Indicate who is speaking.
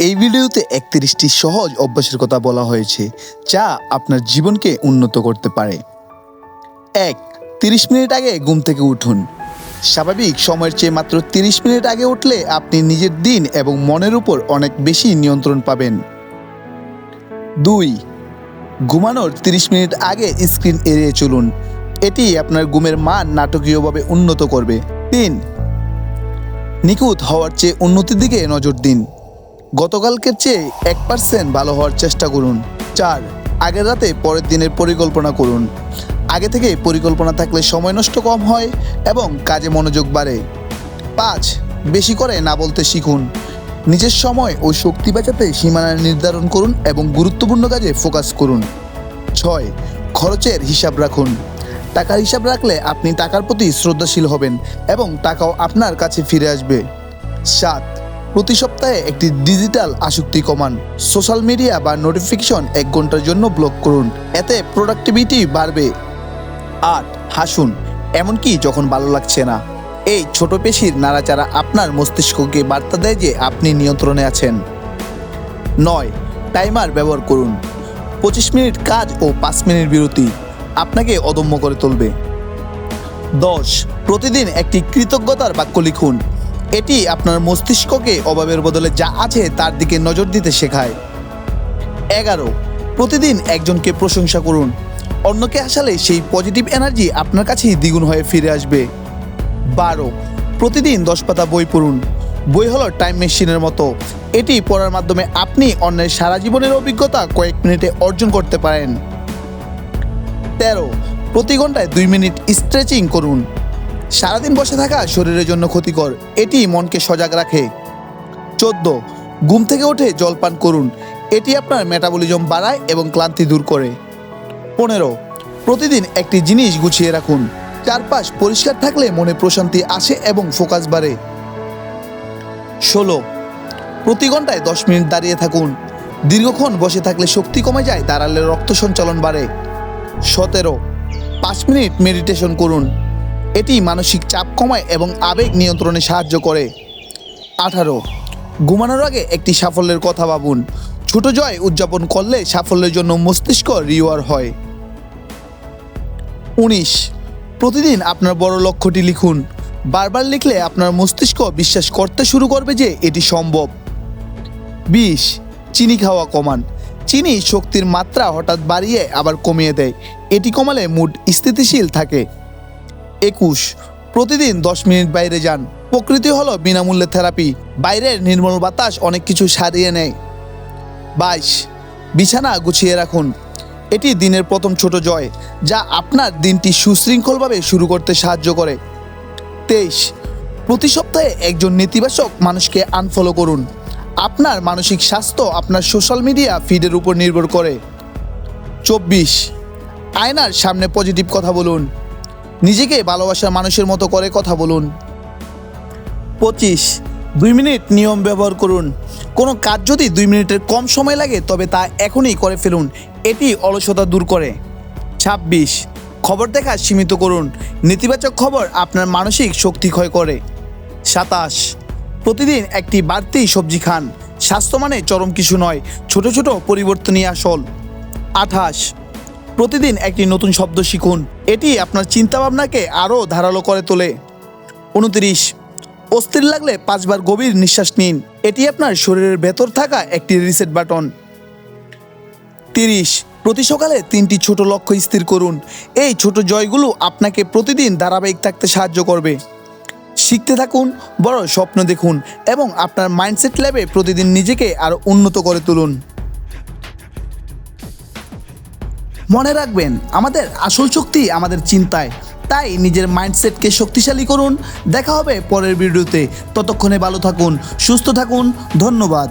Speaker 1: এই ভিডিওতে ৩১টি সহজ অভ্যাসের কথা বলা হয়েছে যা আপনার জীবনকে উন্নত করতে পারে। ১. ৩০ মিনিট আগে ঘুম থেকে উঠুন। স্বাভাবিক সময়ের চেয়ে মাত্র ৩০ মিনিট আগে উঠলে আপনি নিজের দিন এবং মনের উপর অনেক বেশি নিয়ন্ত্রণ পাবেন। ২. ঘুমানোর ৩০ মিনিট আগে স্ক্রিন এড়িয়ে চলুন। এটি আপনার ঘুমের মান নাটকীয়ভাবে উন্নত করবে। ৩. নিখুঁত হওয়ার চেয়ে উন্নতির দিকে নজর দিন। গতকালকের চেয়ে 1% ভালো হওয়ার চেষ্টা করুন। ৪. আগের রাতে পরের দিনের পরিকল্পনা করুন। আগে থেকে পরিকল্পনা থাকলে সময় নষ্ট কম হয় এবং কাজে মনোযোগ বাড়ে। ৫. বেশি করে না বলতে শিখুন। নিজের সময় ও শক্তি বাঁচাতে সীমানা নির্ধারণ করুন এবং গুরুত্বপূর্ণ কাজে ফোকাস করুন। ৬. খরচের হিসাব রাখুন। টাকার হিসাব রাখলে আপনি টাকার প্রতি শ্রদ্ধাশীল হবেন এবং টাকাও আপনার কাছে ফিরে আসবে। ৭. প্রতি সপ্তাহে একটি ডিজিটাল আসক্তি কমান। সোশ্যাল মিডিয়া বা নোটিফিকেশন 1 ঘন্টার জন্য ব্লক করুন, এতে প্রোডাক্টিভিটি বাড়বে। ৮. হাসুন, এমনকি যখন ভালো লাগছে না। এই ছোট পেশির নাড়াচাড়া আপনার মস্তিষ্ককে বার্তা দেয় যে আপনি নিয়ন্ত্রণে আছেন। ৯. টাইমার ব্যবহার করুন। 25 মিনিট কাজ ও 5 মিনিট বিরতি আপনাকে অদম্য করে তুলবে। ১০. প্রতিদিন একটি কৃতজ্ঞতার বাক্য লিখুন। এটি আপনার মস্তিষ্ককে অভাবের বদলে যা আছে তার দিকে নজর দিতে শেখায়। ১১. প্রতিদিন একজনকে প্রশংসা করুন। অন্যকে হাসালে সেই পজিটিভ এনার্জি আপনার কাছেই দ্বিগুণ হয়ে ফিরে আসবে। ১২. প্রতিদিন ১০ পাতা বই পড়ুন। বই হলো টাইম মেশিনের মতো। এটি পড়ার মাধ্যমে আপনি অন্যের সারা জীবনের অভিজ্ঞতা কয়েক মিনিটে অর্জন করতে পারেন। ১৩. প্রতি ঘন্টায় 2 মিনিট স্ট্রেচিং করুন। সারাদিন বসে থাকা শরীরের জন্য ক্ষতিকর, এটি মনকে সজাগ রাখে। ১৪. ঘুম থেকে উঠে জল পান করুন। এটি আপনার মেটাবলিজম বাড়ায় এবং ক্লান্তি দূর করে। ১৫. প্রতিদিন একটি জিনিস গুছিয়ে রাখুন। চারপাশ পরিষ্কার থাকলে মনে প্রশান্তি আসে এবং ফোকাস বাড়ে। ১৬. প্রতি ঘন্টায় 10 মিনিট দাঁড়িয়ে থাকুন। দীর্ঘক্ষণ বসে থাকলে শক্তি কমে যায়, দাঁড়ালে রক্ত সঞ্চালন বাড়ে। ১৭. 5 মিনিট মেডিটেশন করুন। এটি মানসিক চাপ কমায় এবং আবেগ নিয়ন্ত্রণে সাহায্য করে। ১৮. ঘুমানোর আগে একটি সাফল্যের কথা ভাবুন। ছোট জয় উদযাপন করলে সাফল্যের জন্য মস্তিষ্ক রিওয়ার্ড হয়। ১৯. প্রতিদিন আপনার বড় লক্ষ্যটি লিখুন। বারবার লিখলে আপনার মস্তিষ্ক বিশ্বাস করতে শুরু করবে যে এটি সম্ভব। ২০. চিনি খাওয়া কমান। চিনি শক্তির মাত্রা হঠাৎ বাড়িয়ে আবার কমিয়ে দেয়। এটি কমালে মুড স্থিতিশীল থাকে। ২১. প্রতিদিন 10 মিনিট বাইরে যান। প্রকৃতি হলো বিনামূল্যে থেরাপি। বাইরের নির্মল বাতাস অনেক কিছু সারিয়ে নেয়। ২২. বিছানা গুছিয়ে রাখুন। এটি দিনের প্রথম ছোট জয় যা আপনার দিনটি সুশৃঙ্খলভাবে শুরু করতে সাহায্য করে। ২৩. প্রতি সপ্তাহে একজন নেতিবাচক মানুষকে আনফলো করুন। আপনার মানসিক স্বাস্থ্য আপনার সোশ্যাল মিডিয়া ফিডের উপর নির্ভর করে। ২৪. আয়নার সামনে পজিটিভ কথা বলুন। নিজেকে ভালোবাসার মানুষের মতো করে কথা বলুন। ২৫. 2 মিনিট নিয়ম ব্যবহার করুন। কোনো কাজ যদি 2 মিনিটের কম সময় লাগে তবে তা এখনই করে ফেলুন, এটি অলসতা দূর করে। ২৬. খবর দেখা সীমিত করুন। নেতিবাচক খবর আপনার মানসিক শক্তি ক্ষয় করে। ২৭. প্রতিদিন একটি বাড়তি সবজি খান। স্বাস্থ্য মানে চরম কিছু নয়, ছোট ছোট পরিবর্তনই আসল। ২৮. প্রতিদিন একটি নতুন শব্দ শিখুন। এটি আপনার চিন্তাভাবনাকে আরও ধারালো করে তোলে। ২৯. অস্থির লাগলে 5 বার গভীর নিঃশ্বাস নিন। এটি আপনার শরীরের ভেতর থাকা একটি রিসেট বাটন। ৩০. প্রতি সকালে 3টি ছোট লক্ষ্য স্থির করুন। এই ছোট জয়গুলো আপনাকে প্রতিদিন ধারাবাহিক থাকতে সাহায্য করবে। শিখতে থাকুন, বড় স্বপ্ন দেখুন এবং আপনার মাইন্ডসেট লেভে প্রতিদিন নিজেকে আরও উন্নত করে তুলুন। মনে রাখবেন, আমাদের আসল শক্তি আমাদের চিন্তায়। তাই নিজের মাইন্ডসেটকে শক্তিশালী করুন। দেখা হবে পরের ভিডিওতে। ততক্ষণে ভালো থাকুন, সুস্থ থাকুন। ধন্যবাদ।